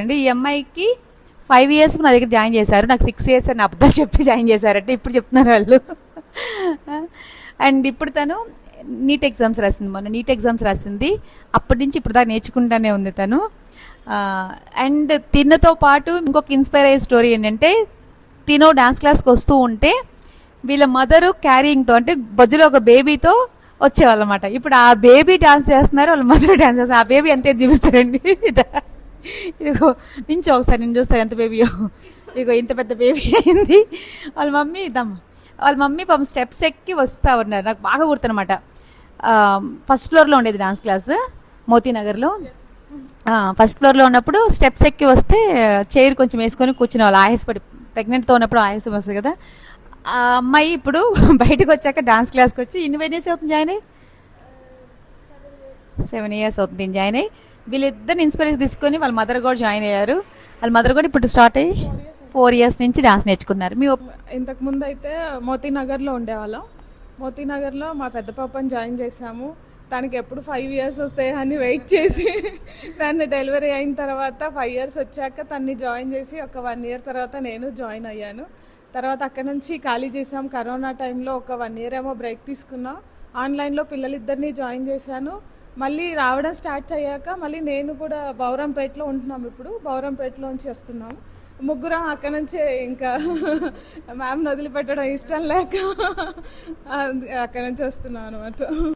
అండి ఈ అమ్మాయికి 5 ఇయర్స్ నా దగ్గర జాయిన్ చేశారు. నాకు 6 ఇయర్స్ అని అబద్ధాలు చెప్పి జాయిన్ చేశారంటే ఇప్పుడు చెప్తున్నారు వాళ్ళు. అండ్ ఇప్పుడు తను నీట్ ఎగ్జామ్స్ రాసింది, మొన్న నీట్ ఎగ్జామ్స్ రాసింది. అప్పటి నుంచి ఇప్పుడు దాకా నేర్చుకుంటానే ఉంది తను. అండ్ తిన్నతో పాటు ఇంకొక ఇన్స్పైర్ అయ్యే స్టోరీ ఏంటంటే, తినో డాన్స్ క్లాస్కి వస్తూ ఉంటే వీళ్ళ మదరు క్యారింగ్తో అంటే బొజ్జులో ఒక బేబీతో వచ్చేవాళ్ళు అనమాట. ఇప్పుడు ఆ బేబీ డాన్స్ చేస్తున్నారు, వాళ్ళ మదర్ డాన్స్ చేస్తున్నారు. ఆ బేబీ ఎంత చూపిస్తారండి. ఇదిగో నుంచి ఒకసారి నేను చూస్తాను ఎంత బేబీయో. ఇదిగో ఇంత పెద్ద బేబీ అయింది. వాళ్ళ మమ్మీ వాళ్ళ మమ్మీ పాపం స్టెప్స్ ఎక్కి వస్తూ ఉన్నారు. నాకు బాగా గుర్తనమాట. ఫస్ట్ ఫ్లోర్లో ఉండేది డాన్స్ క్లాస్ మోతీనగర్లో. ఫస్ట్ ఫ్లోర్లో ఉన్నప్పుడు స్టెప్స్ ఎక్కి వస్తే చైర్ కొంచెం వేసుకొని కూర్చునే వాళ్ళు. ఆయాసపడి ప్రెగ్నెంట్తో ఉన్నప్పుడు ఆయాసం వస్తుంది కదా. ఆ అమ్మాయి ఇప్పుడు బయటకు వచ్చాక డాన్స్ క్లాస్కి వచ్చి ఎన్ని ఇయర్స్ అవుతుంది జాయిన్ అయ్యి? 7 ఇయర్స్ అవుతుంది జాయిన్ అయ్యి. వీళ్ళిద్దరిని ఇన్స్పిరేషన్ తీసుకొని వాళ్ళ మదర్ కూడా జాయిన్ అయ్యారు. వాళ్ళ మదర్ కూడా ఇప్పుడు స్టార్ట్ అయ్యి 4 ఇయర్స్ నుంచి డాన్స్ నేర్చుకున్నారు. ఇంతకు ముందు అయితే మోతీనగర్లో ఉండేవాళ్ళం. మోతీనగర్లో మా పెద్ద పాపని జాయిన్ చేసాము. తనకి ఎప్పుడు 5 ఇయర్స్ వస్తాయి అని వెయిట్ చేసి దాన్ని డెలివరీ అయిన తర్వాత 5 ఇయర్స్ వచ్చాక తన్ని జాయిన్ చేసి ఒక 1 ఇయర్ తర్వాత నేను జాయిన్ అయ్యాను. తర్వాత అక్కడ నుంచి ఖాళీ చేసాం. కరోనా టైంలో ఒక 1 ఇయర్ ఏమో బ్రేక్ తీసుకున్నాం. ఆన్లైన్లో పిల్లలిద్దరిని జాయిన్ చేశాను. మళ్ళీ రావడం స్టార్ట్ అయ్యాక మళ్ళీ నేను కూడా బౌరంపేటలో ఉంటున్నాం. ఇప్పుడు బౌరంపేటలోంచి వస్తున్నాము ముగ్గురం. అక్కడ నుంచే ఇంకా మ్యామ్ని వదిలిపెట్టడం ఇష్టం లేక అక్కడ నుంచి వస్తున్నాం అనమాట.